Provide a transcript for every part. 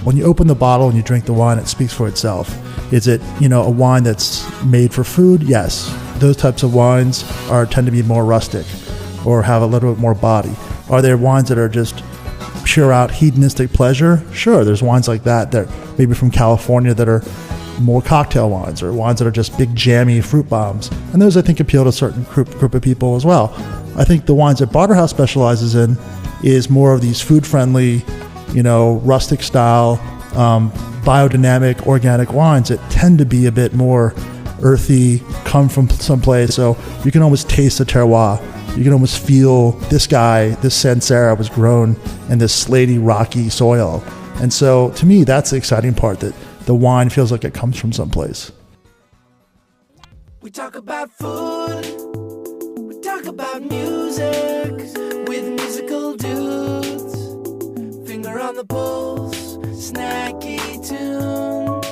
when you open the bottle and you drink the wine, it speaks for itself. Is it, a wine that's made for food? Yes. Those types of wines tend to be more rustic or have a little bit more body. Are there wines that are just pure out hedonistic pleasure? Sure, there's wines like that maybe from California that are more cocktail wines, or wines that are just big jammy fruit bombs. And those, I think, appeal to a certain group of people as well. I think the wines that Barterhouse specializes in is more of these food-friendly, rustic style, biodynamic, organic wines that tend to be a bit more earthy, come from someplace. So you can almost taste the terroir. You can almost feel this Sancerre was grown in this slaty, rocky soil. And so to me, that's the exciting part, that the wine feels like it comes from someplace. We talk about food, we talk about music, with musical dudes, finger on the pulse, snacky tunes.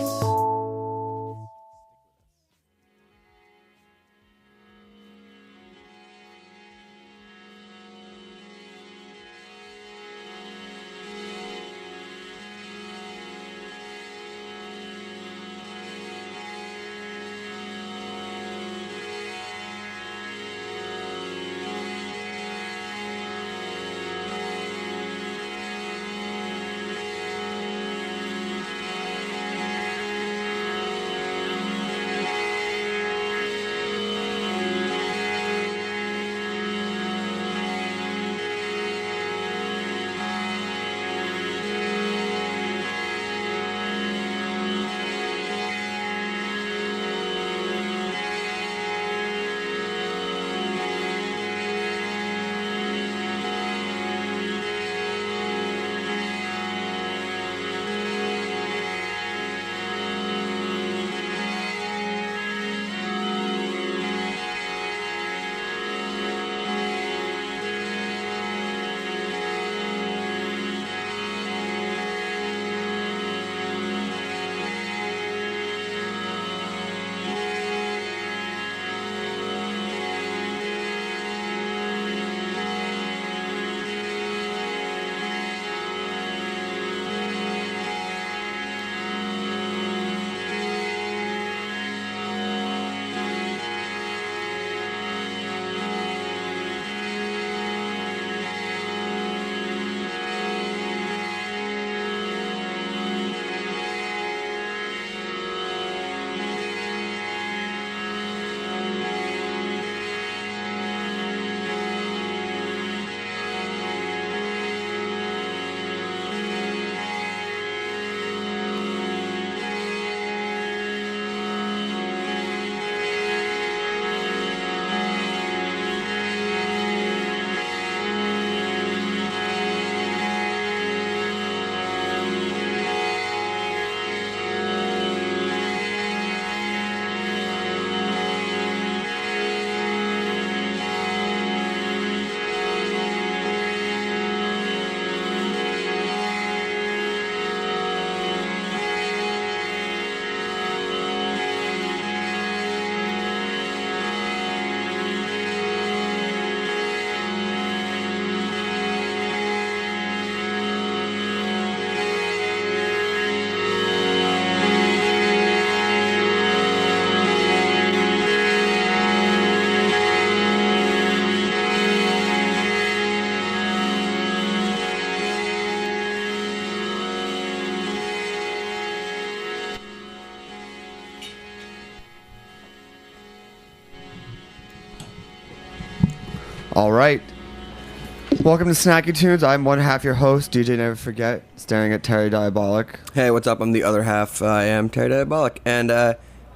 All right. Welcome to Snacky Tunes. I'm one half your host, DJ Never Forget, staring at Terry Diabolic. Hey, what's up? I'm the other half. I am Terry Diabolic. And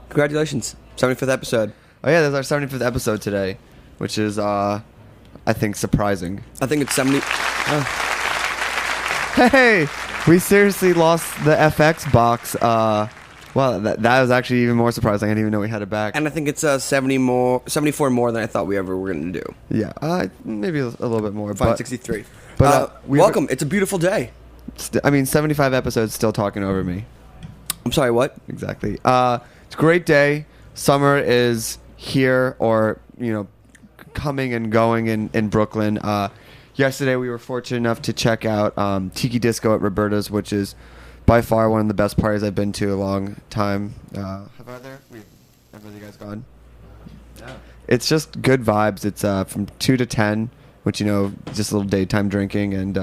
congratulations, 75th episode. Oh, yeah, there's our 75th episode today, which is, I think, surprising. I think it's 70... Hey! We seriously lost the FX box. Well, that was actually even more surprising. I didn't even know we had it back. And I think it's 74 more than I thought we ever were going to do. Yeah, maybe a little bit more. 563. But welcome. It's a beautiful day. 75 episodes still talking over me. I'm sorry, what? Exactly. It's a great day. Summer is here, or, coming and going in Brooklyn. Yesterday we were fortunate enough to check out Tiki Disco at Roberta's, which is by far one of the best parties I've been to in a long time. Have you guys gone? Yeah. It's just good vibes. It's from 2 to 10, which, just a little daytime drinking, and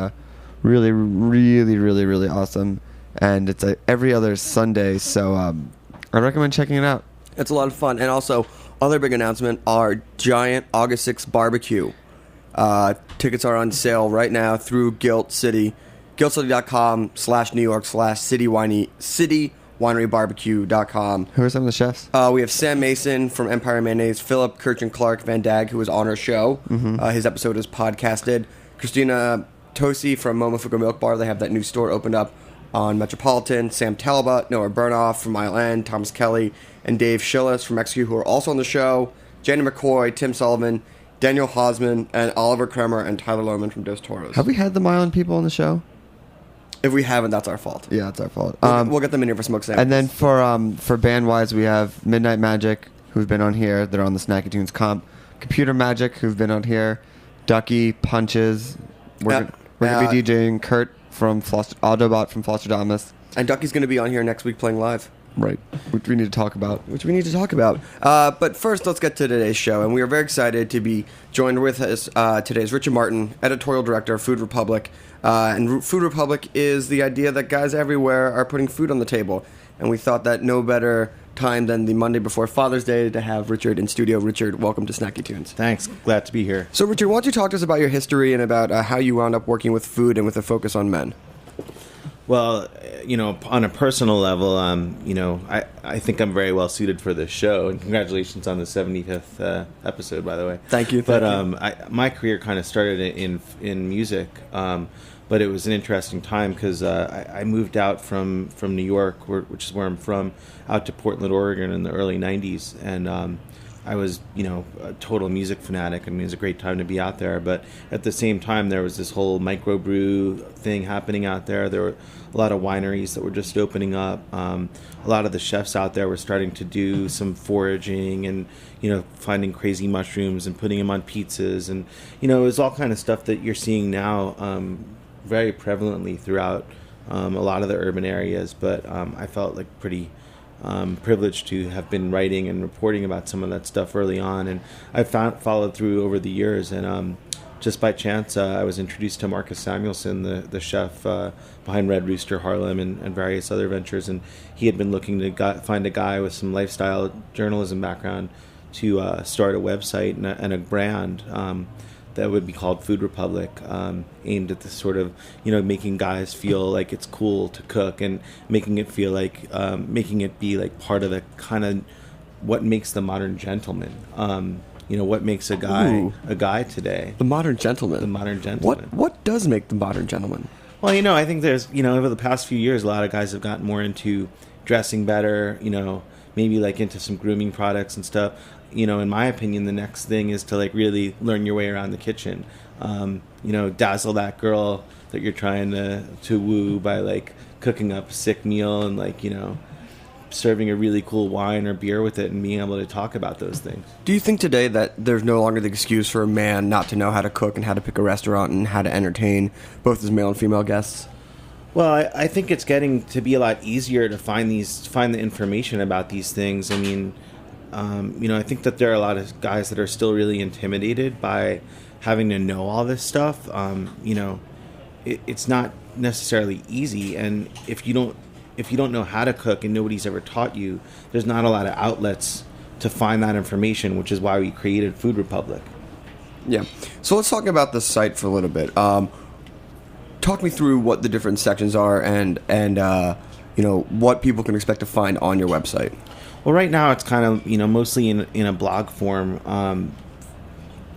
really, really, really, really awesome. And it's every other Sunday, so I recommend checking it out. It's a lot of fun. And also, other big announcement, our giant August 6th barbecue. Tickets are on sale right now through Guilt City. GuiltCity.com/New York/citywinerybarbecue.com. Who are some of the chefs? We have Sam Mason from Empire Mayonnaise, Philip Kirchen-Clark Van Dag, who was on our show. His episode is podcasted. Christina Tosi from Momofuku Milk Bar. They have that new store opened up on Metropolitan. Sam Talbot, Noah Burnoff from Mile End, Thomas Kelly, and Dave Schillis from Mexico, who are also on the show. Jenny McCoy, Tim Sullivan, Daniel Hosman, and Oliver Kremer and Tyler Lohman from Dos Toros. Have we had the Mile End people on the show? If we haven't, that's our fault. Yeah, it's our fault. We'll get them in here for smoke samples. And then for band-wise, we have Midnight Magic, who've been on here. They're on the Snacky Tunes comp. Computer Magic, who've been on here. Ducky, Punches. We're going to be DJing Kurt from Autobot from Flosstradamus. And Ducky's going to be on here next week playing live. Right, which we need to talk about. But first, let's get to today's show. And we are very excited to be joined with us today is Richard Martin, editorial director of Food Republic. And Food Republic is the idea that guys everywhere are putting food on the table. And we thought that no better time than the Monday before Father's Day to have Richard in studio. Richard, welcome to Snacky Tunes. Thanks. Glad to be here. So, Richard, why don't you talk to us about your history and about how you wound up working with food and with a focus on men? Well, on a personal level, I think I'm very well suited for this show. And congratulations on the 75th episode, by the way. Thank you. My career kind of started in music, but it was an interesting time because I moved out from New York, which is where I'm from, out to Portland, Oregon in the early 90s. And I was, a total music fanatic. I mean, it was a great time to be out there. But at the same time, there was this whole microbrew thing happening out there. There were a lot of wineries that were just opening up. A lot of the chefs out there were starting to do some foraging and, finding crazy mushrooms and putting them on pizzas. And, it was all kind of stuff that you're seeing now very prevalently throughout a lot of the urban areas. But I felt like pretty privileged to have been writing and reporting about some of that stuff early on, and I followed through over the years. And just by chance, I was introduced to Marcus Samuelson, the chef behind Red Rooster Harlem and various other ventures, and he had been looking to find a guy with some lifestyle journalism background to start a website and a brand that would be called Food Republic, aimed at this sort of, making guys feel like it's cool to cook and making it feel like, making it be like part of the kind of what makes the modern gentleman. What makes a guy today. The modern gentleman. The modern gentleman. What does make the modern gentleman? Well, I think there's, over the past few years, a lot of guys have gotten more into dressing better, maybe like into some grooming products and stuff. In my opinion, the next thing is to like really learn your way around the kitchen. Dazzle that girl that you're trying to woo by like cooking up a sick meal and like, serving a really cool wine or beer with it and being able to talk about those things. Do you think today that there's no longer the excuse for a man not to know how to cook and how to pick a restaurant and how to entertain both his male and female guests? Well, I think it's getting to be a lot easier to find the information about these things. I mean, I think that there are a lot of guys that are still really intimidated by having to know all this stuff. It's not necessarily easy, and if you don't know how to cook and nobody's ever taught you, there's not a lot of outlets to find that information, which is why we created Food Republic. Yeah. So let's talk about the site for a little bit. Talk me through what the different sections are and what people can expect to find on your website. Well, right now it's kind of, mostly in a blog form,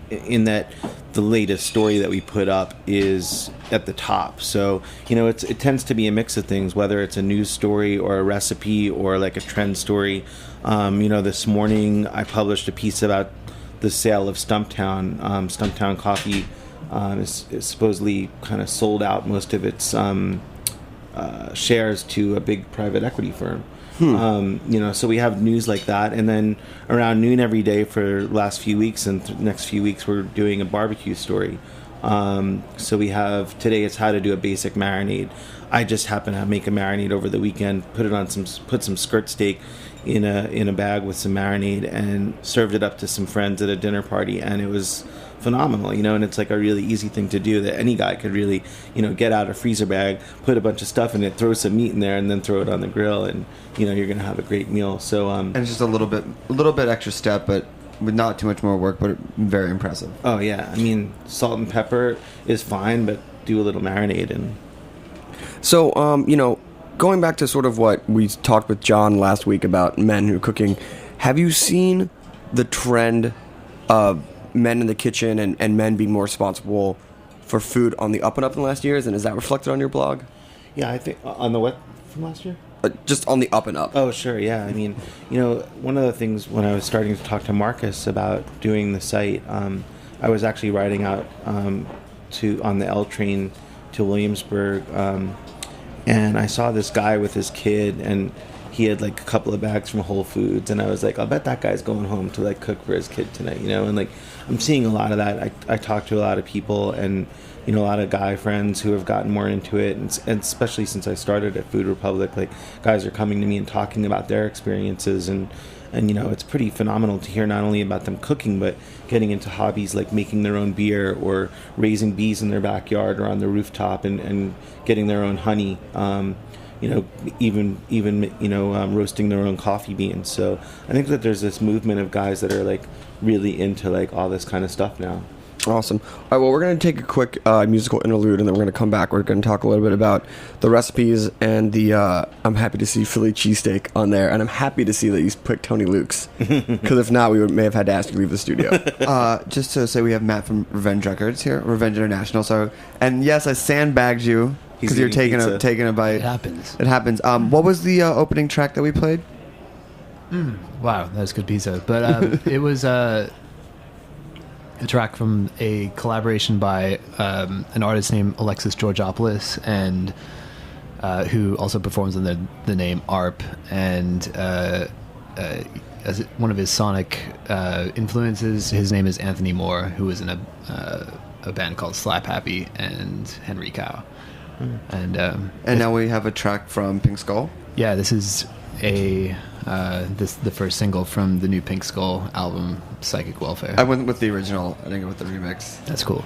in that the latest story that we put up is at the top. So, it tends to be a mix of things, whether it's a news story or a recipe or like a trend story. This morning I published a piece about the sale of Stumptown. Stumptown Coffee is supposedly kind of sold out most of its shares to a big private equity firm. So we have news like that, and then around noon every day for the last few weeks and next few weeks we're doing a barbecue story. So we have today. It's how to do a basic marinade. I just happened to make a marinade over the weekend. Put some skirt steak in a bag with some marinade and served it up to some friends at a dinner party, and it was phenomenal, and it's like a really easy thing to do that any guy could really, get out a freezer bag, put a bunch of stuff in it, throw some meat in there, and then throw it on the grill, and you're gonna have a great meal. So and it's just a little bit extra step, but with not too much more work, but very impressive. Oh yeah, I mean, salt and pepper is fine, but do a little marinade. And So, going back to sort of what we talked with John last week about men who are cooking, have you seen the trend of men in the kitchen and men being more responsible for food on the up and up in the last years? And is that reflected on your blog? yeah, I think on the what from last year. Just on the up and up. Oh, sure, yeah. I mean, one of the things when I was starting to talk to Marcus about doing the site, I was actually riding out on the L train to Williamsburg, and I saw this guy with his kid, and he had like a couple of bags from Whole Foods, and I was like, I'll bet that guy's going home to like cook for his kid tonight, and like I'm seeing a lot of that. I talk to a lot of people, and a lot of guy friends who have gotten more into it, and especially since I started at Food Republic, like guys are coming to me and talking about their experiences, and it's pretty phenomenal to hear not only about them cooking, but getting into hobbies like making their own beer or raising bees in their backyard or on the rooftop and getting their own honey. Even roasting their own coffee beans. So I think that there's this movement of guys that are like really into like all this kind of stuff now. Awesome. All right, well, we're going to take a quick musical interlude, and then we're going to come back. We're going to talk a little bit about the recipes and the I'm happy to see Philly cheesesteak on there, and I'm happy to see that you picked Tony Luke's, because if not, we may have had to ask you to leave the studio. Just to say, we have Matt from Revenge Records here, Revenge International. So, and yes, I sandbagged you because you're taking a bite. It happens. It happens. What was the opening track that we played? Wow, that was good pizza. But it was a track from a collaboration by an artist named Alexis Georgopoulos, and who also performs under the name ARP. And as one of his sonic influences, his name is Anthony Moore, who was in a band called Slap Happy and Henry Cow. And now we have a track from Pink Skull. Yeah, this is the first single from the new Pink Skull album, Psychic Welfare. I went with the original. I didn't go with the remix. That's cool.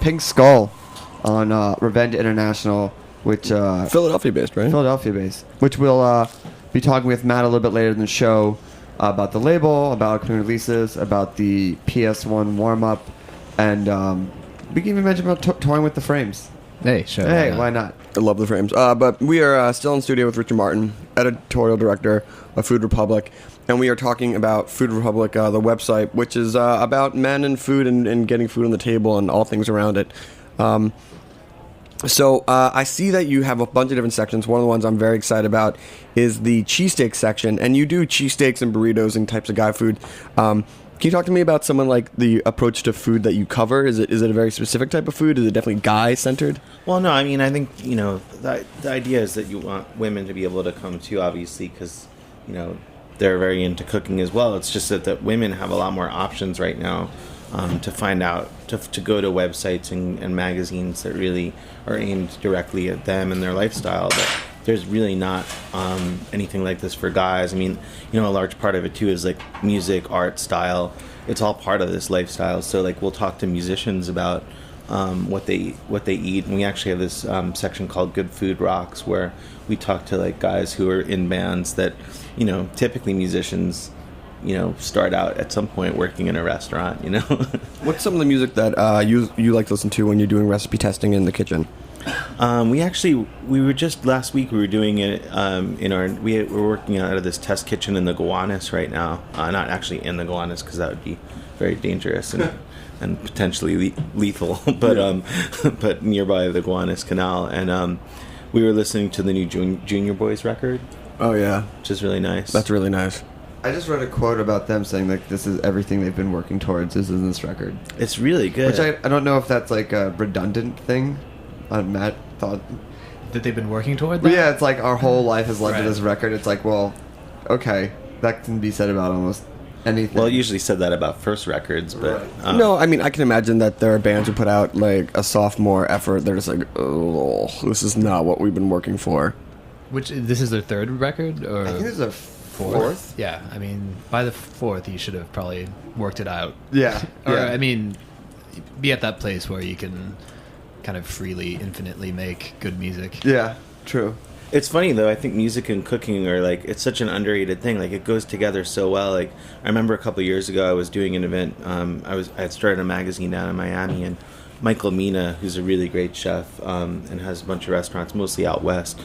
Pink Skull on Revenge International, which Philadelphia-based, right? Philadelphia-based, which we'll be talking with Matt a little bit later in the show about the label, about upcoming releases, about the PS1 warm-up, and we can even mention about touring with the Frames. Hey, sure. Hey, why not? I love the Frames. But we are still in studio with Richard Martin, editorial director of Food Republic, and we are talking about Food Republic, the website, which is about men and food and getting food on the table and all things around it. So I see that you have a bunch of different sections. One of the ones I'm very excited about is the cheesesteak section, and you do cheesesteaks and burritos and types of guy food. Can you talk to me about someone like the approach to food that you cover? Is it a very specific type of food? Is it definitely guy-centered? Well, no, I mean, I think, the idea is that you want women to be able to come too, obviously, because, they're very into cooking as well. It's just that women have a lot more options right now to find out, to go to websites and magazines that really are aimed directly at them and their lifestyle. But there's really not anything like this for guys. I mean, a large part of it too is like music, art, style. It's all part of this lifestyle. So like we'll talk to musicians about what they eat, and we actually have this section called Good Food Rocks, where we talk to like guys who are in bands that, typically musicians, start out at some point working in a restaurant. What's some of the music that you like to listen to when you're doing recipe testing in the kitchen? We were just last week. We were doing it we're working out of this test kitchen in the Gowanus right now. Not actually in the Gowanus, because that would be very dangerous and potentially lethal. But nearby the Gowanus Canal, and we were listening to the new Junior Boys record. Oh yeah, which is really nice. That's really nice. I just read a quote about them saying like this is everything they've been working towards is in this record. It's really good. Which I don't know if that's like a redundant thing. Matt thought that they've been working toward that? But yeah, it's like our whole life has led Right. to this record. It's like, well, okay, that can be said about almost anything. Well, I usually said that about first records, but No, I mean, I can imagine that there are bands who put out like a sophomore effort. They're just like, oh, this is not what we've been working for. Which, this is their third record? Or I think this is a fourth. Yeah, I mean, by the fourth, you should have probably worked it out. Yeah. Or, yeah. I mean, be at that place where you can kind of freely, infinitely make good music. Yeah, true. It's funny though. I think music and cooking are like, it's such an underrated thing. Like it goes together so well. Like I remember a couple of years ago, I was doing an event. I had started a magazine down in Miami, and Michael Mina, who's a really great chef and has a bunch of restaurants, mostly out west.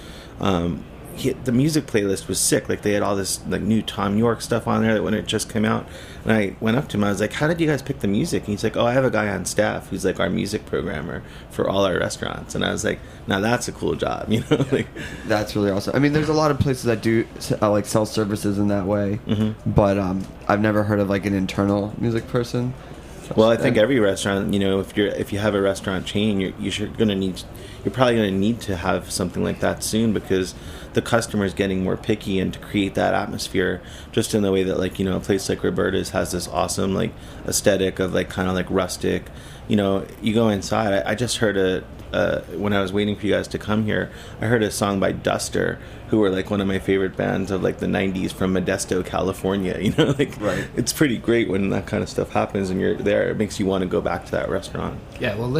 The music playlist was sick. Like they had all this like new Tom York stuff on there that when it just came out. And I went up to him. I was like, "How did you guys pick the music?" And he's like, "Oh, I have a guy on staff who's like our music programmer for all our restaurants." And I was like, "Now that's a cool job, you know." Like, that's really awesome. I mean, there's a lot of places that do like sell services in that way, but I've never heard of like an internal music person. Well, I think every restaurant, if you have a restaurant chain, you're probably going to need to have something like that soon, because the customer's getting more picky, and to create that atmosphere, just in the way that like, a place like Roberta's has this awesome like aesthetic of like kind of like rustic, you go inside. I just heard when I was waiting for you guys to come here, I heard a song by Duster, who were like one of my favorite bands of like the 90s from Modesto, California. Right. It's pretty great when that kind of stuff happens and you're there. It makes you want to go back to that restaurant. Yeah, well,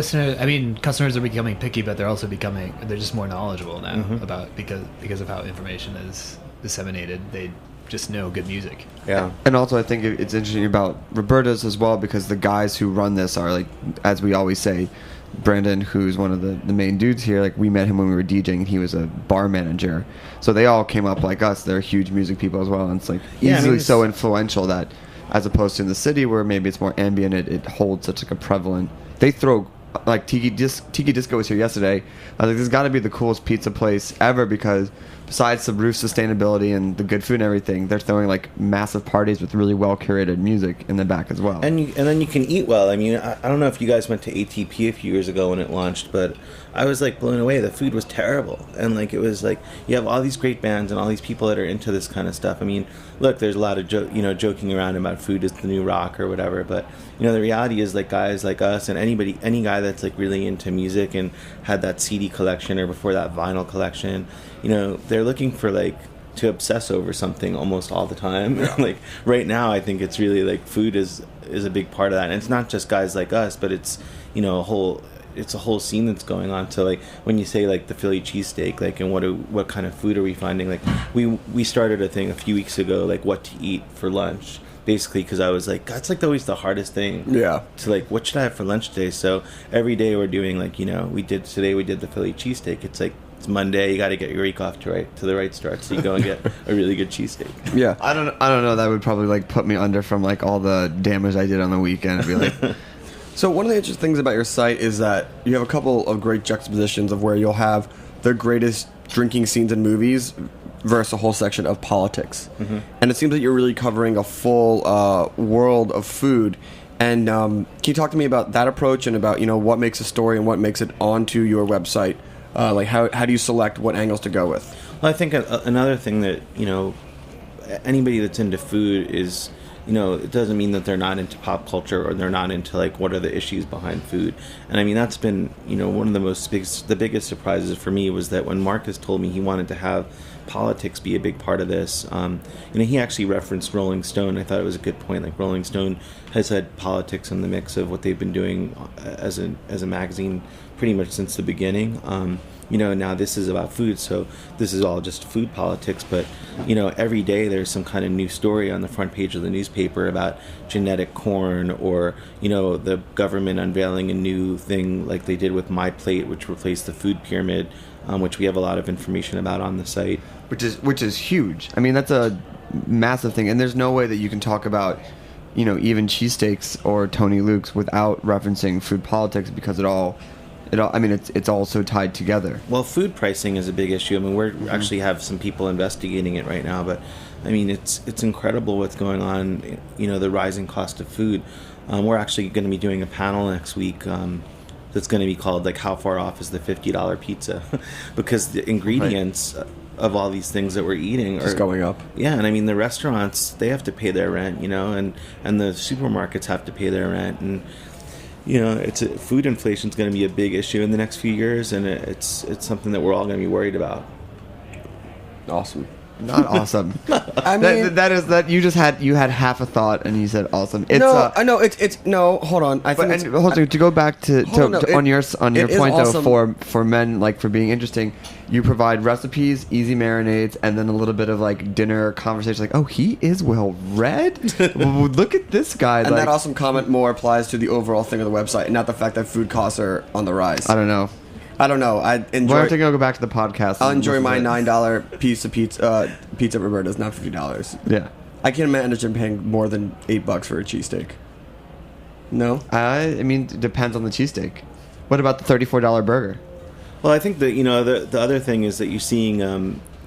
customers are becoming picky, but they're also they're just more knowledgeable now about, because of how information is disseminated. They just know good music. Yeah. And also, I think it's interesting about Roberta's as well, because the guys who run this are like, as we always say, Brandon, who's one of the main dudes here, like we met him when we were DJing, and he was a bar manager. So they all came up like us. They're huge music people as well, and it's like easily so influential that, as opposed to in the city where maybe it's more ambient, it holds such like a prevalent. They throw like Tiki Disco was here yesterday. I was like, this has got to be the coolest pizza place ever, because besides the roof sustainability and the good food and everything, they're throwing like massive parties with really well curated music in the back as well. And then you can eat well. I mean, I don't know if you guys went to ATP a few years ago when it launched, but I was like blown away. The food was terrible, and like it was like you have all these great bands and all these people that are into this kind of stuff. I mean, look, there's a lot of joking around about food is the new rock or whatever, but the reality is like guys like us and any guy that's like really into music and had that CD collection or before that vinyl collection, they're looking for like to obsess over something almost all the time. Like right now, I think it's really like food is a big part of that, and it's not just guys like us, but it's a whole it's a whole scene that's going on. So like when you say like the Philly cheesesteak, like, and what kind of food are we finding? Like we started a thing a few weeks ago, like what to eat for lunch. Basically, because I was like, that's like always the hardest thing. Yeah. To like, what should I have for lunch today? So every day we're doing like, we did the Philly cheesesteak. It's like, it's Monday, you got to get your week off to the right start, so you go and get a really good cheesesteak. Yeah. I don't know. That would probably like put me under from like all the damage I did on the weekend. I'd be like, So one of the interesting things about your site is that you have a couple of great juxtapositions of where you'll have the greatest drinking scenes in movies versus a whole section of politics. Mm-hmm. And it seems that you're really covering a full world of food. And can you talk to me about that approach and about, what makes a story and what makes it onto your website? Like how do you select what angles to go with? Well, I think another thing that, anybody that's into food is, it doesn't mean that they're not into pop culture or they're not into like what are the issues behind food. And I mean, that's been, one of the biggest surprises for me was that when Marcus told me he wanted to have politics be a big part of this, he actually referenced Rolling Stone. I thought it was a good point. Like Rolling Stone has had politics in the mix of what they've been doing as a magazine pretty much since the beginning. Now this is about food, so this is all just food politics, but every day there's some kind of new story on the front page of the newspaper about genetic corn, or the government unveiling a new thing like they did with My Plate, which replaced the food pyramid, which we have a lot of information about on the site, which is huge. I mean, that's a massive thing, and there's no way that you can talk about even cheesesteaks or Tony Luke's without referencing food politics, because it all I mean, it's all so tied together. Well, food pricing is a big issue. I mean, we're actually have some people investigating it right now, but I mean, it's incredible what's going on. The rising cost of food. We're actually going to be doing a panel next week that's going to be called like "How Far Off Is the $50 Pizza?" because the ingredients of all these things that we're eating are just going up. Yeah, and I mean the restaurants, they have to pay their rent, and the supermarkets have to pay their rent, and food inflation is going to be a big issue in the next few years, and it's something that we're all going to be worried about. Awesome. Not awesome. I mean, you had half a thought and you said awesome. It's, I know it's no. Hold on. To go back to on your point awesome. though, for men, like, for being interesting, you provide recipes, easy marinades, and then a little bit of like dinner conversation. Like, oh, he is well read. Look at this guy. And that awesome comment more applies to the overall thing of the website, and not the fact that food costs are on the rise. I don't know. I enjoy. We're going to go back to the podcast. I'll enjoy my $9 piece of pizza at Roberta's, not $50. Yeah, I can't imagine paying more than $8 for a cheesesteak. No, I mean, it depends on the cheesesteak. What about the $34 burger? Well, I think that the other thing is that you're seeing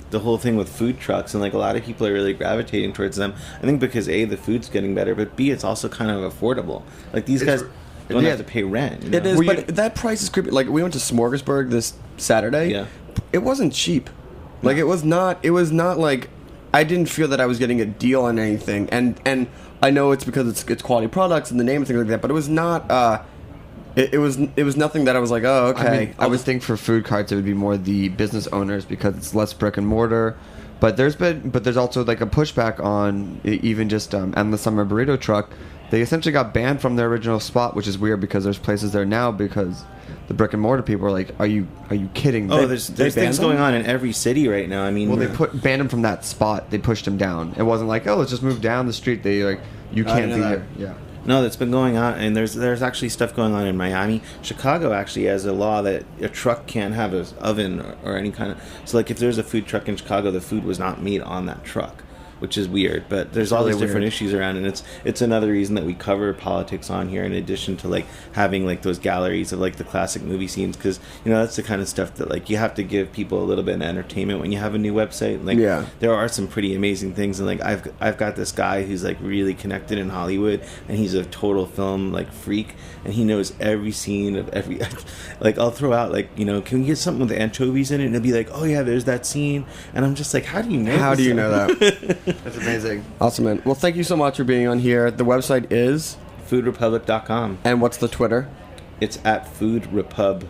the whole thing with food trucks, and like a lot of people are really gravitating towards them. I think because A, the food's getting better, but B, it's also kind of affordable. Like these guys don't have to pay rent. It is, but that price is creepy. Like we went to Smorgasburg this Saturday. Yeah, it wasn't cheap. Like it was not like I didn't feel that I was getting a deal on anything. And I know it's because it's quality products and the name and things like that. But it was not. It was nothing that I was like, oh, okay. I mean, I would think for food carts it would be more the business owners because it's less brick and mortar. But there's also like a pushback on even just Endless Summer Burrito Truck. They essentially got banned from their original spot, which is weird because there's places there now because the brick and mortar people are like, are you kidding me? Oh, there's things going on in every city right now. I mean, well, they banned him from that spot. They pushed him down. It wasn't like, oh, let's just move down the street. They like, you can't be here. Yeah. No, that's been going on, and there's actually stuff going on in Miami. Chicago actually has a law that a truck can't have an oven or any kind of. So, like, if there's a food truck in Chicago, the food was not made on that truck, which is weird. But there's all these different issues around, and it's another reason that we cover politics on here, in addition to like having like those galleries of like the classic movie scenes, because that's the kind of stuff that like you have to give people a little bit of entertainment when you have a new website. Like, there are some pretty amazing things, and like I've got this guy who's like really connected in Hollywood, and he's a total film like freak, and he knows every scene of every. Like I'll throw out like can we get something with anchovies in it, and he'll be like, oh yeah, there's that scene, and I'm just like, how do you know? How do you know that? That's amazing. Awesome, man. Well, thank you so much for being on here. The website is foodrepublic.com. And what's the Twitter? It's at foodrepub.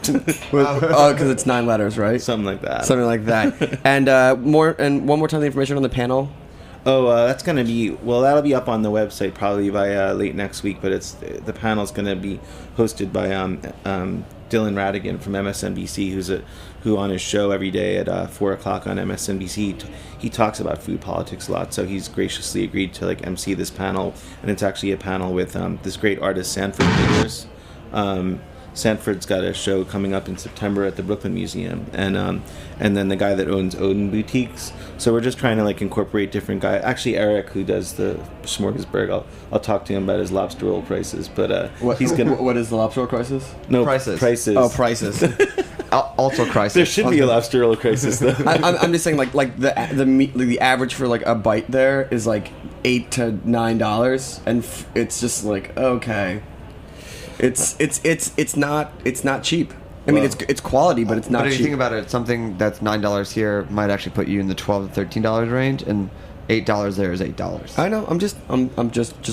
Because it's 9 letters, right? Something like that. And one more time, the information on the panel. That's going to be, that'll be up on the website probably by late next week, but the panel's going to be hosted by Dylan Radigan from MSNBC, who on his show every day at 4 o'clock on MSNBC, he talks about food politics a lot, so he's graciously agreed to MC this panel, and it's actually a panel with this great artist, Sanford Biggers. Sanford's got a show coming up in September at the Brooklyn Museum, and then the guy that owns Odin Boutiques. So we're just trying to incorporate different guys. Actually, Eric, who does the smorgasburg, I'll talk to him about his lobster roll prices. But he's gonna. What is the lobster roll crisis? No Prices. Prices. Oh, prices. Also crisis. There should be a lobster roll crisis though. I'm just saying, the average for a bite there is $8 to $9, and it's just okay. It's not cheap. I mean, it's quality, but it's not But if cheap. you think about it, something that's $9 here might actually put you in the $12 to $13 range, and $8 there is $8. I know. I'm just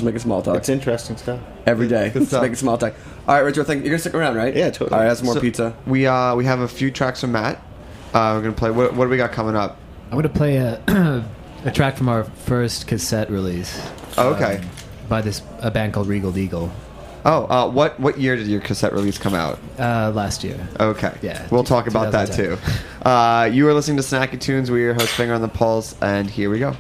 making small talk. It's interesting stuff. Every day. Good Just stuff. making small talk. All right, Richard, you're gonna stick around, right? Yeah, totally. All right, have some more So, pizza. We have a few tracks from Matt. We're gonna play. What do we got coming up? I'm going to play a track from our first cassette release. Oh, okay. By a band called Regal Eagle. Oh, what year did your cassette release come out? Last year. Okay. Yeah, We'll talk about that too. 2010. You are listening to Snacky Tunes. We're your host, Finger on the Pulse, and here we go.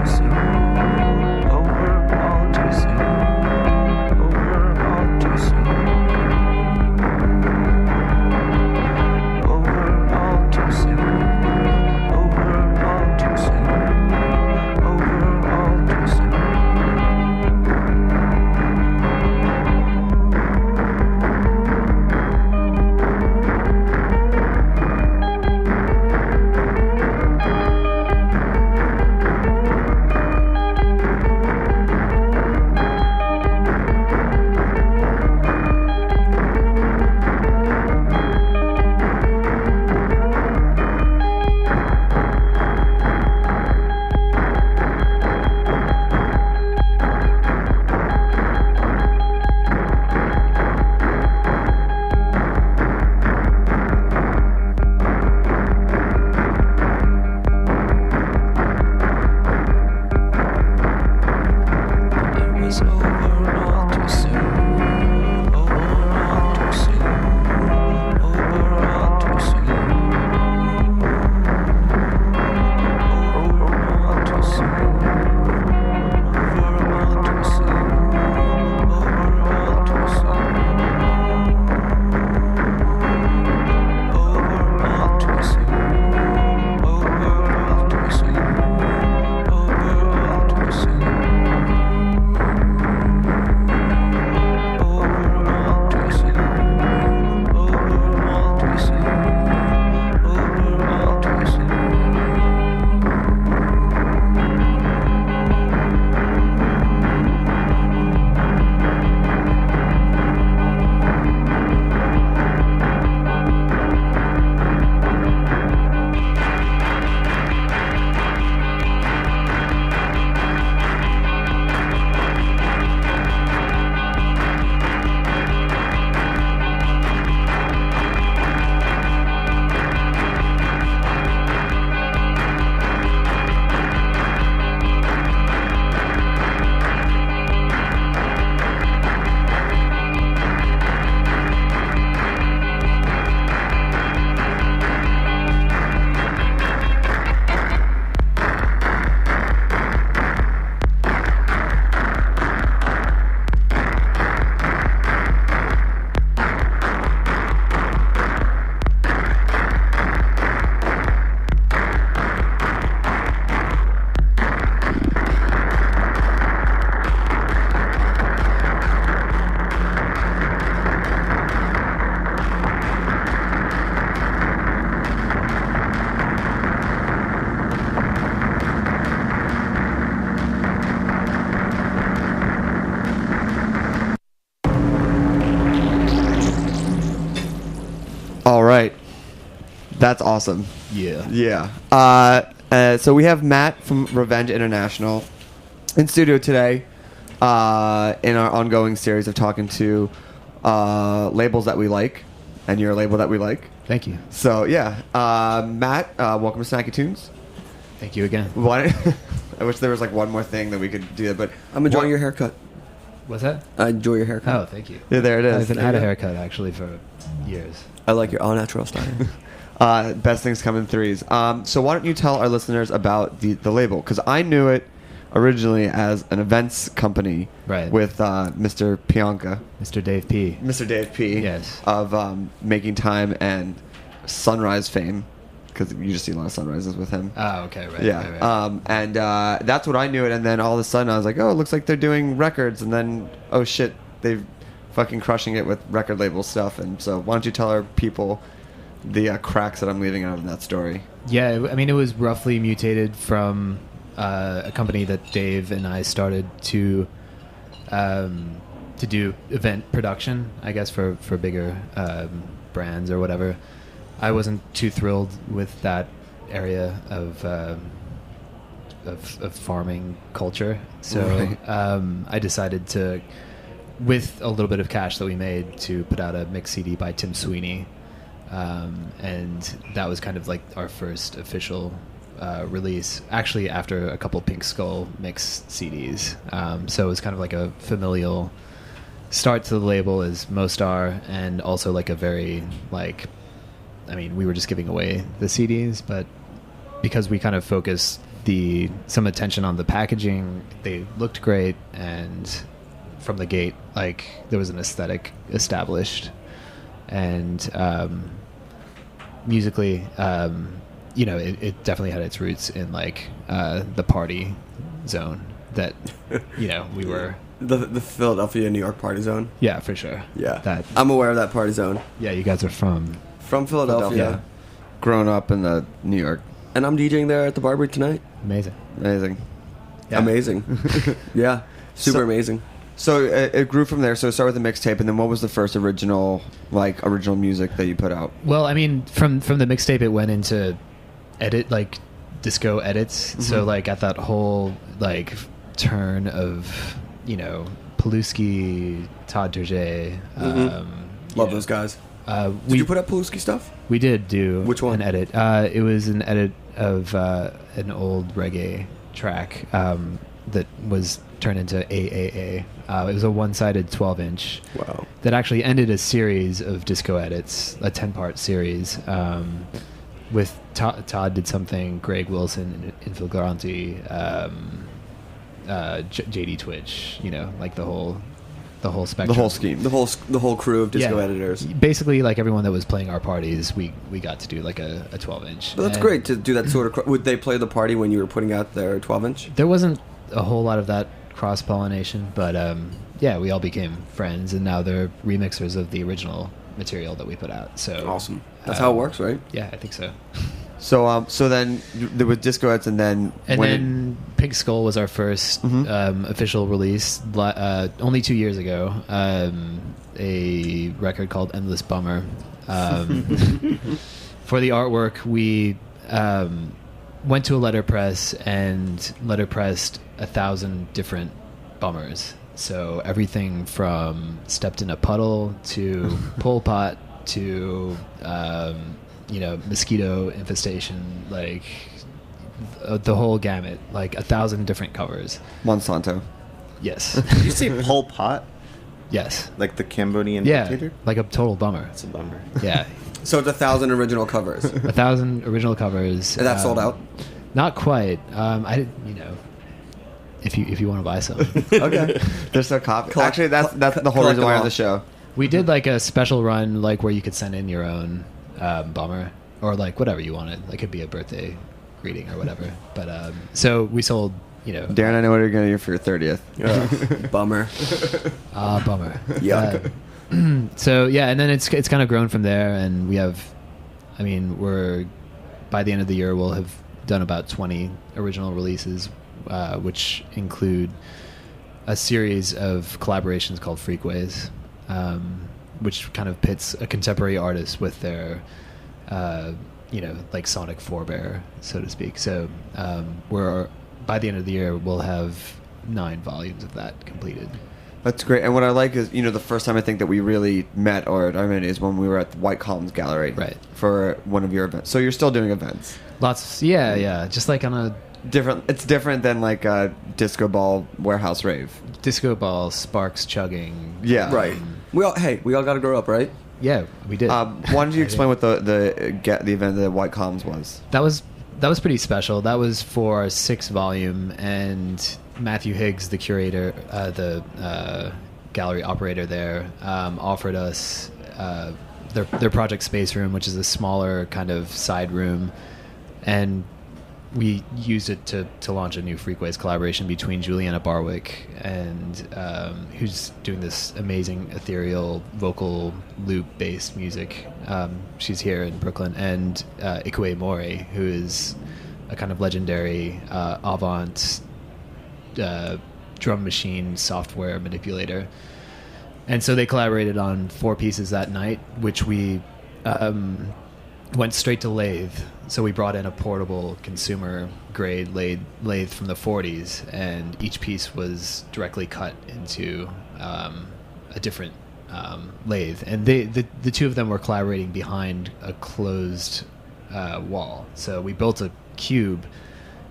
Soon. That's awesome. Yeah. Yeah. So we have Matt from Revenge International in studio today in our ongoing series of talking to labels that we like, and you're a label that we like. Thank you. So, yeah. Matt, welcome to Snacky Tunes. Thank you again. Why? I wish there was like one more thing that we could do, but I'm enjoying your haircut. What's that? I enjoy your haircut. Oh, thank you. yeah, there it I is. haven't had a haircut actually for years. I like your all natural style. Best things come in threes. So why don't you tell our listeners about the label? Because I knew it originally as an events company, Right. with Mr. Pianka, Mr. Dave P. Mr. Dave P. Yes. Of Making Time and Sunrise fame, because you just see a lot of sunrises with him. Oh, okay, right. Yeah. Right. And that's what I knew it. And then all of a sudden I was like, oh, it looks like they're doing records. And then, oh shit, they've fucking crushing it with record label stuff. And so why don't you tell our people the cracks that I'm leaving out of that story? Yeah, I mean, it was roughly mutated from a company that Dave and I started to do event production, I guess, for bigger brands or whatever. I wasn't too thrilled with that area of farming culture, so Right. I decided to, with a little bit of cash that we made, to put out a mix CD by Tim Sweeney, and that was kind of like our first official release, actually after a couple Pink Skull mix CDs. So it was kind of like a familial start to the label as Mostar, and also like a very like, I mean, we were just giving away the CDs, but because we kind of focused some attention on the packaging, they looked great, and from the gate, like, there was an aesthetic established, and musically, it definitely had its roots in like the party zone that we were. The Philadelphia, New York party zone. Yeah, for sure. Yeah, I'm aware of that party zone. Yeah, you guys are from Philadelphia. Yeah. Grown up in the New York. And I'm DJing there at the Barbary tonight. Amazing. Yeah. Amazing. Yeah, super So- amazing. So it grew from there. So it started with the mixtape, and then what was the first original music that you put out? Well, I mean, from the mixtape, it went into disco edits. Mm-hmm. So like at that whole like turn of Paluski, Todd Terje. Love those guys. Did you put up Paluski stuff? We did do Which one? an edit. It was an edit of an old reggae track that was turned into AAA. It was a one-sided 12-inch Wow. that actually ended a series of disco edits, a 10-part series. With Todd did something, Greg Wilson, Infilgranti, JD Twitch, like the whole spectrum. The whole scheme. The whole crew of disco editors. Basically, like everyone that was playing our parties, we got to do like a 12-inch. But that's great to do that sort of. Would they play the party when you were putting out their 12-inch? There wasn't a whole lot of that cross-pollination, but yeah, we all became friends, and now they're remixers of the original material that we put out. So Awesome. That's how it works, right? Yeah, I think so. So then there was disco heads, and then Pink Skull was our first official release. Only 2 years ago, a record called Endless Bummer. For the artwork, we went to a letterpress and letterpressed 1,000 different bummers. So everything from stepped in a puddle to Pol Pot to mosquito infestation, like the whole gamut, like 1,000 different covers. Monsanto. Yes. Did you say Pol Pot? Yes. Like the Cambodian Yeah, dictator? like a total bummer. It's a bummer. Yeah. So it's 1,000 original covers. 1,000 original covers. And that sold out? Not quite. I didn't, if you want to buy some. Okay. There's no copy. Actually, that's the whole reason why I have the show. We did like a special run, like where you could send in your own bummer, or like whatever you wanted. Like, it could be a birthday greeting or whatever. But so we sold, Darin, I know what you're gonna do for your 30th. Bummer. Bummer. Yuck. So yeah, and then it's kind of grown from there, and we have, we're by the end of the year we'll have done about 20 original releases, which include a series of collaborations called Freakways, which kind of pits a contemporary artist with their like sonic forebear, so to speak. So we're by the end of the year we'll have 9 volumes of that completed. That's great. And what I like is, the first time I think that we really met, is when we were at the White Columns Gallery. Right. For one of your events. So you're still doing events? Lots. Yeah. Just like on a... It's different than like a disco ball warehouse rave. Disco ball, sparks chugging. Yeah. Right. We all got to grow up, right? Yeah, we did. Why don't you explain what the event, the White Columns was? That was pretty special. That was for our 6th volume, and Matthew Higgs, the curator, the gallery operator there, offered us their project space room, which is a smaller kind of side room, and we used it to launch a new Freakways collaboration between Juliana Barwick and who's doing this amazing ethereal vocal loop based music. She's here in Brooklyn, and Ikue Mori, who is a kind of legendary avant drum machine software manipulator. And so they collaborated on 4 pieces that night, which we went straight to lathe. So we brought in a portable consumer grade lathe from the 40s, and each piece was directly cut into a different lathe. And the 2 of them were collaborating behind a closed wall. So we built a cube,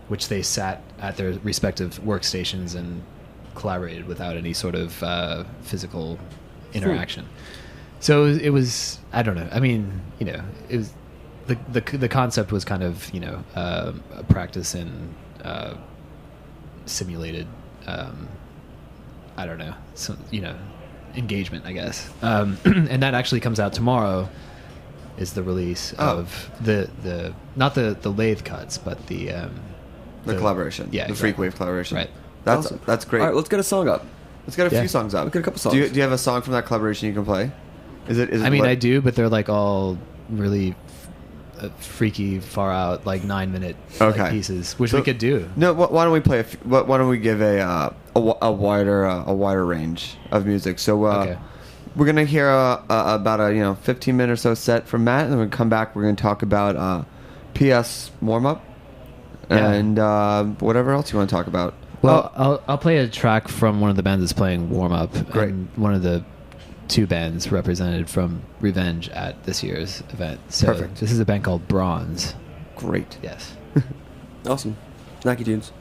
which they sat at their respective workstations and collaborated without any sort of physical interaction. So it was, I don't know. I mean, it was the concept was kind of a practice in simulated I don't know, engagement, I guess. And that actually comes out tomorrow. Is the release of the not the lathe cuts, but the collaboration, yeah, the exactly. Freakwave collaboration. Right. That's great. All right, let's get a song up. Let's get a Yeah. few songs up. Let's get a couple songs. Do you have a song from that collaboration you can play? Is it? I mean, I do, but they're like all really freaky, far out, like 9-minute Okay. pieces, which So- we could do. No, why don't we play? Why don't we give a wider range of music? So Okay. we're gonna hear about a 15-minute or so set from Matt, and then we're gonna come back. We're gonna talk about PS warm up Yeah. and whatever else you want to talk about. Well, I'll play a track from one of the bands that's playing warm up. Great. And one of the 2 bands represented from Revenge at this year's event. So Perfect. This is a band called Bronze. Great. Yes. Awesome. Snacky Tunes.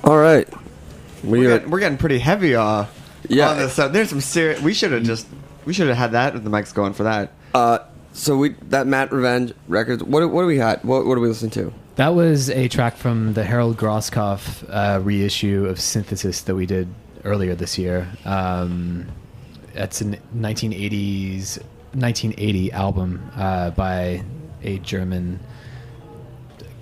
All right. We're getting pretty heavy. Yeah. On this. So there's some serious. We should have had that with the mics going for that. So that Matt Revenge records. What do we got? What are we listening to? That was a track from the Harold Grosskopf reissue of Synthesis that we did earlier this year. That's a 1980 album by a German,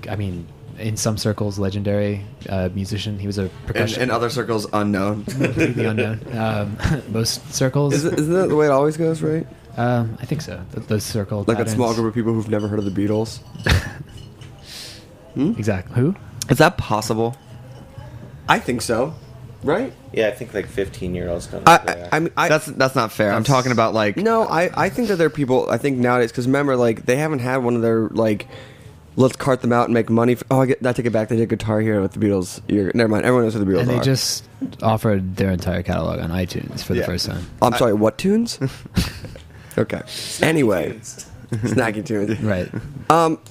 I mean, in some circles, legendary musician. He was a percussion. In other circles, unknown. Completely unknown. Most circles. Isn't that the way it always goes, right? I think so. Those circle Like patterns. a small group of people who've never heard of the Beatles. Exactly. Who? Is that possible? I think so. Right? Yeah, I think like 15-year-olds don't know who they are. I mean, That's not fair. I'm talking about like. No, I think that there are people. I think nowadays, because remember, like they haven't had one of their like, let's cart them out and make money. I take it back. They did Guitar Hero with the Beatles. Never mind. Everyone knows who the Beatles And are. they just offered their entire catalog on iTunes for the first time. I'm sorry. What tunes? Okay. Anyway, Snacky Tunes. Right.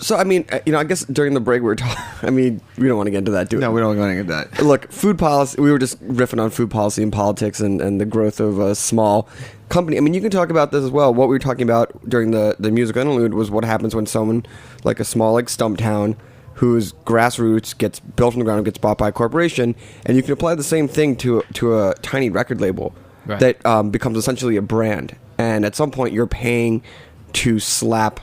So I mean, I guess during the break we were talking. I mean, we don't want to get into that, do we? No, we don't want to get into that. Look, food policy. We were just riffing on food policy and politics and the growth of a small company. I mean, you can talk about this as well. What we were talking about during the musical interlude was what happens when someone like a small like Stumptown, whose grassroots gets built from the ground and gets bought by a corporation, and you can apply the same thing to a tiny record label that becomes essentially a brand. And at some point, you're paying to slap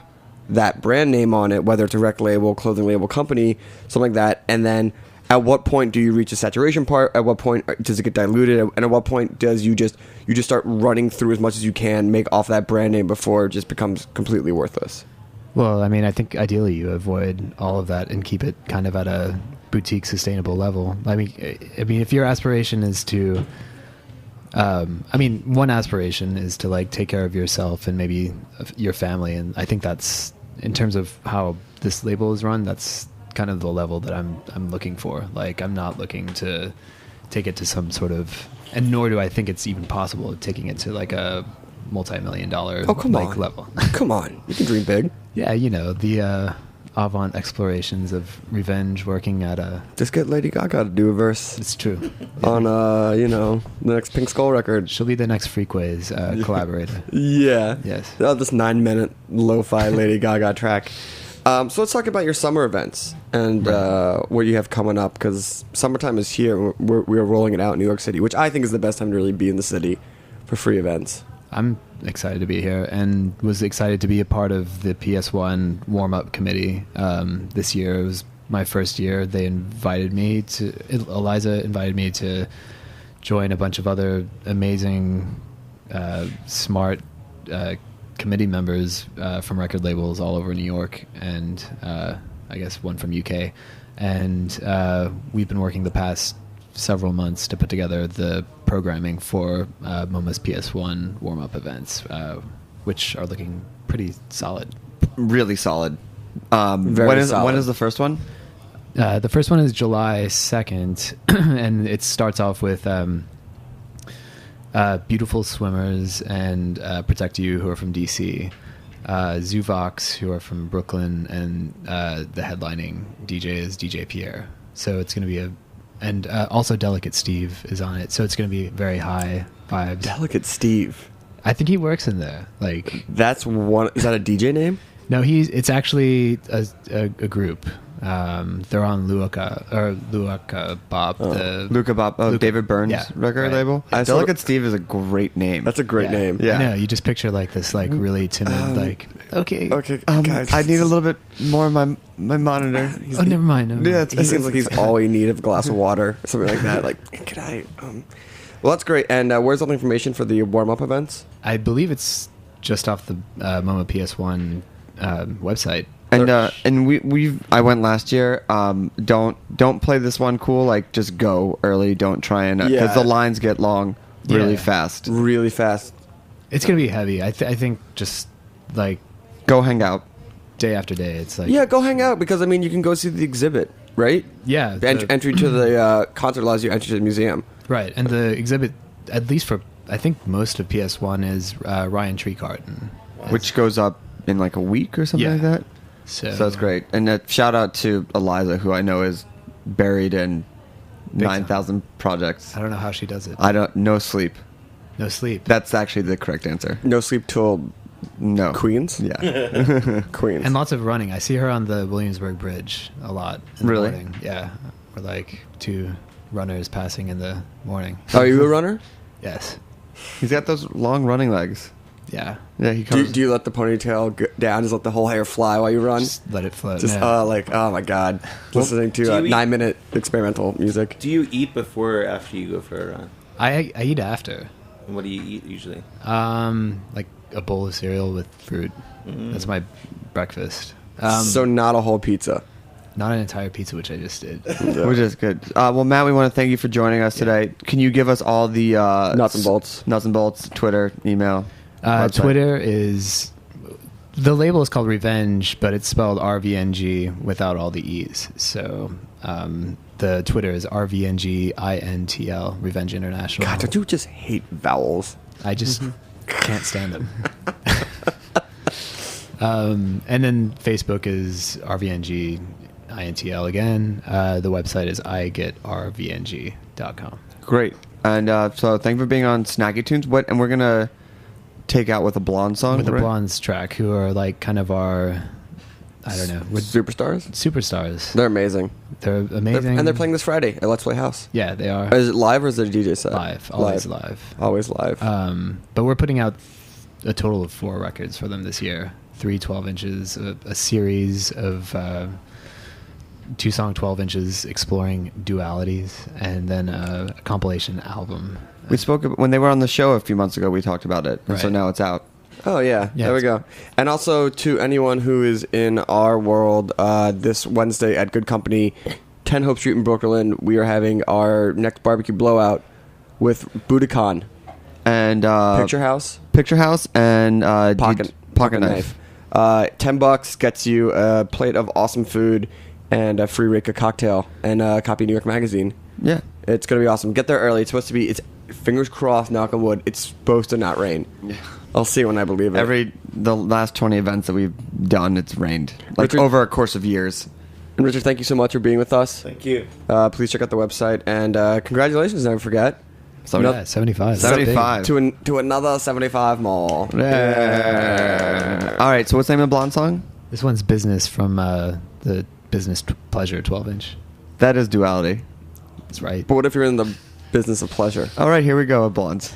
that brand name on it, whether it's a record label, clothing label, company, something like that. And then at what point do you reach a saturation part? At what point does it get diluted? And at what point does you just start running through as much as you can, make off that brand name before it just becomes completely worthless? Well, I mean, I think ideally you avoid all of that and keep it kind of at a boutique sustainable level. I mean, if your aspiration is to one aspiration is to like take care of yourself and maybe your family, and I think that's, in terms of how this label is run, that's kind of the level that I'm looking for. Like, I'm not looking to take it to some sort of, and nor do I think it's even possible taking it to like a multi-million-dollar level. Come on, you can dream big. Yeah, the avant explorations of Revenge working at a... Just get Lady Gaga to do a verse. It's true. On, the next Pink Skull record. She'll be the next Freakways collaborator. Yeah. Yes. This 9-minute lo-fi Lady Gaga track. So let's talk about your summer events and what you have coming up, because summertime is here. We are rolling it out in New York City, which I think is the best time to really be in the city for free events. I'm excited to be here and was excited to be a part of the PS1 warm-up committee this year. It was my first year. Eliza invited me to join a bunch of other amazing, smart committee members from record labels all over New York, and I guess one from UK. And we've been working the past several months to put together the programming for MoMA's PS1 warm-up events, which are looking pretty solid. Really solid. Very solid. When is the first one? The first one is July 2nd, and it starts off with Beautiful Swimmers and Protect You, who are from DC, Zuvox, who are from Brooklyn, and the headlining DJ is DJ Pierre. So it's going to be and also Delicate Steve is on it, so it's going to be very high vibes. Delicate Steve. I think he works in there. Like, that's one. Is that a DJ name? No, it's actually a group. They're on Luaka Bob. Luca Bob. David Byrne's record label. Delicate Steve is a great name. That's a great name. Yeah. I know, you just picture like this like really timid okay, guys, I need a little bit more of my monitor. Never mind. Yeah, it seems like he's all you need of a glass of water, or something like that. Like, could I? Well, that's great. And where's all the information for the warm-up events? I believe it's just off the MoMA PS1 website. And I went last year. Don't play this one cool. Like, just go early. Don't try and because the lines get long really fast. Really fast. It's gonna be heavy. I think just like go hang out day after day. It's like go hang out, because I mean you can go see the exhibit, right? Yeah. Entry to the concert allows you entry to the museum. Right, and the exhibit, at least for I think most of PS1, is Ryan Treecart, which goes up in like a week or something like that. So that's great. And shout out to Eliza, who I know is buried in Big 9,000 projects. I don't know how she does it. No sleep. No sleep. That's actually the correct answer. No sleep till No. Queens? Yeah. Queens. And lots of running. I see her on the Williamsburg Bridge a lot in the Really? morning. Yeah. Or like 2 runners passing in the morning. Are you a runner? Yes. He's got those long running legs. Yeah. Yeah, he Do, comes. do you let the ponytail go down? Just let the whole hair fly while you run? Just let it float. Just yeah. oh my god, listening do to you eat- 9-minute experimental music. Do you eat before or after you go for a run? I eat after. And what do you eat usually? Like a bowl of cereal with fruit. That's my breakfast. So not a whole pizza. Not an entire pizza, which I just did. Which is good. Well, Matt, we want to thank you for joining us today. Can you give us all the Nuts and bolts. Nuts and bolts, Twitter, email, website? Twitter is... The label is called Revenge, but it's spelled RVNG without all the E's. So the Twitter is RVNG INTL, Revenge International. God, don't you just hate vowels? I just can't stand them. And then Facebook is RVNG INTL again. The website is igetrvng.com. Great. And so thank you for being on Snacky Tunes. And we're going to take out with a Blonde song, With the right? Blondes track, who are like kind of our, I don't know, we're Superstars? superstars. They're amazing. They're amazing. And they're playing this Friday at Let's Play House. Yeah, they are. Is it live or is it a DJ set? Live. Always live. Always live. But we're putting out a total of 4 records for them this year. 3 12 inches, a series of 2-song 12 inches exploring dualities, and then a compilation album. We spoke when they were on the show a few months ago. We talked about it, and so Right. now it's out. Oh yeah, Yeah, there we it's- go. And also to anyone who is in our world, this Wednesday at Good Company, 10 Hope Street in Brooklyn, we are having our next barbecue blowout with Budokan, And Picture House, and Pocket Knife. $10 gets you a plate of awesome food and a free Rika cocktail and a copy of New York Magazine. Yeah. It's gonna be awesome. Get there early. It's supposed to be. It's fingers crossed. Knock on wood. It's supposed to not rain. Yeah. I'll see it when I believe it. The last 20 events that we've done, it's rained like Richard- over a course of years. And Richard, thank you so much for being with us. Thank you. Please check out the website and congratulations. Never forget. So Yeah, 75. 75. To another 75 more. Yeah. All right. So what's the name of the Blonde song? This one's Business from the Business Pleasure 12 inch. That is Duality. That's right. But what if you're in the business of pleasure? All right. Here we go. Blondes.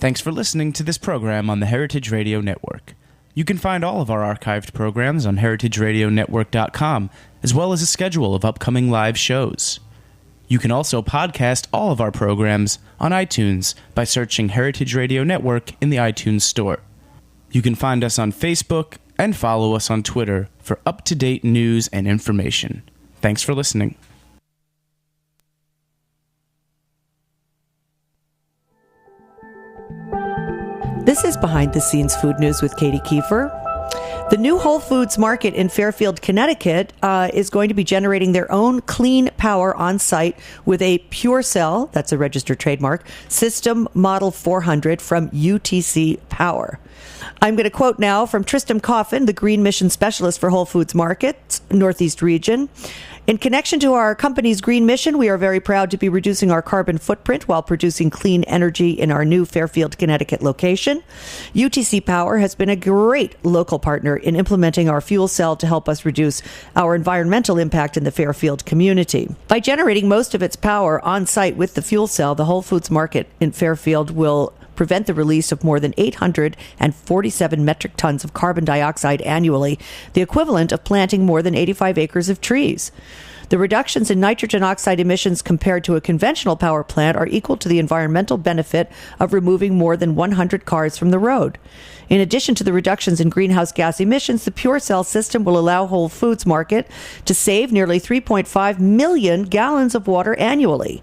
Thanks for listening to this program on the Heritage Radio Network. You can find all of our archived programs on heritageradionetwork.com, as well as a schedule of upcoming live shows. You can also podcast all of our programs on iTunes by searching Heritage Radio Network in the iTunes Store. You can find us on Facebook and follow us on Twitter for up-to-date news and information. Thanks for listening. This is Behind the Scenes Food News with Katie Kiefer. The new Whole Foods market in Fairfield, Connecticut is going to be generating their own clean power on site with a PureCell, that's a registered trademark, system model 400 from UTC Power. I'm going to quote now from Tristram Coffin, the Green Mission Specialist for Whole Foods Market, Northeast Region. In connection to our company's green mission, we are very proud to be reducing our carbon footprint while producing clean energy in our new Fairfield, Connecticut location. UTC Power has been a great local partner in implementing our fuel cell to help us reduce our environmental impact in the Fairfield community. By generating most of its power on site with the fuel cell, the Whole Foods Market in Fairfield will prevent the release of more than 847 metric tons of carbon dioxide annually, the equivalent of planting more than 85 acres of trees. The reductions in nitrogen oxide emissions compared to a conventional power plant are equal to the environmental benefit of removing more than 100 cars from the road. In addition to the reductions in greenhouse gas emissions, the PureCell system will allow Whole Foods Market to save nearly 3.5 million gallons of water annually.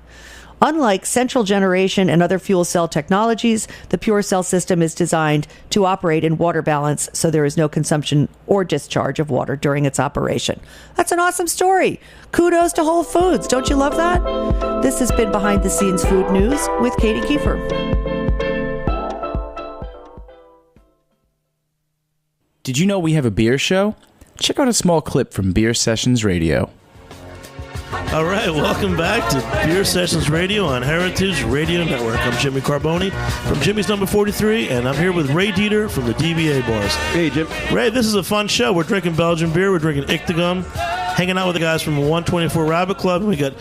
Unlike central generation and other fuel cell technologies, the PureCell system is designed to operate in water balance, so there is no consumption or discharge of water during its operation. That's an awesome story. Kudos to Whole Foods. Don't you love that? This has been Behind the Scenes Food News with Katie Kiefer. Did you know we have a beer show? Check out a small clip from Beer Sessions Radio. All right, welcome back to Beer Sessions Radio on Heritage Radio Network. I'm Jimmy Carboni from Jimmy's Number 43, and I'm here with Ray Dieter from the DBA Bars. Hey, Jim. Ray, this is a fun show. We're drinking Belgian beer. We're drinking Ictigum, hanging out with the guys from 124 Rabbit Club, and we got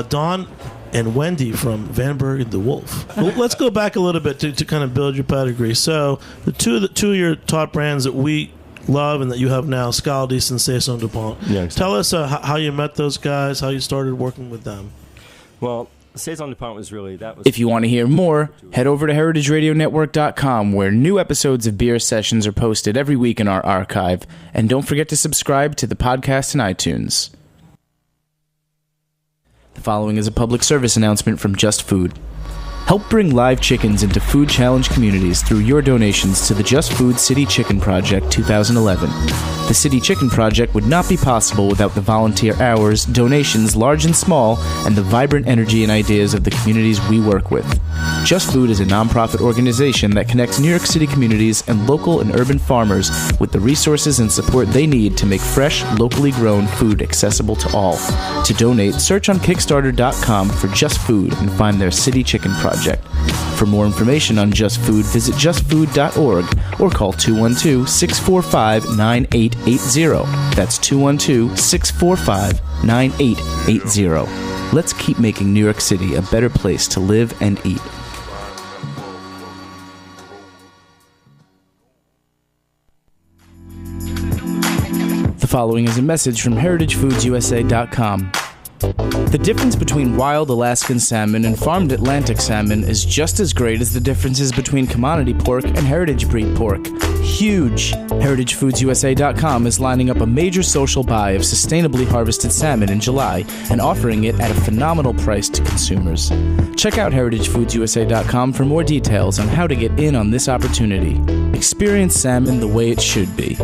Don and Wendy from Van Berg and the Wolf. Well, let's go back a little bit to kind of build your pedigree. So the two of your top brands that we love and that you have now, Scaldis and Saison DuPont. Yeah, exactly. Tell us how you met those guys, how you started working with them. Well, Saison DuPont was really, that was... If you want to hear more, head over to heritageradionetwork.com, where new episodes of Beer Sessions are posted every week in our archive. And don't forget to subscribe to the podcast in iTunes. The following is a public service announcement from Just Food. Help bring live chickens into food challenge communities through your donations to the Just Food City Chicken Project 2011. The City Chicken Project would not be possible without the volunteer hours, donations large and small, and the vibrant energy and ideas of the communities we work with. Just Food is a nonprofit organization that connects New York City communities and local and urban farmers with the resources and support they need to make fresh, locally grown food accessible to all. To donate, search on Kickstarter.com for Just Food and find their City Chicken Project. For more information on Just Food, visit justfood.org or call 212-645-9880. That's 212-645-9880. Let's keep making New York City a better place to live and eat. The following is a message from heritagefoodsusa.com. The difference between wild Alaskan salmon and farmed Atlantic salmon is just as great as the differences between commodity pork and heritage breed pork. Huge! HeritageFoodsUSA.com is lining up a major social buy of sustainably harvested salmon in July and offering it at a phenomenal price to consumers. Check out HeritageFoodsUSA.com for more details on how to get in on this opportunity. Experience salmon the way it should be.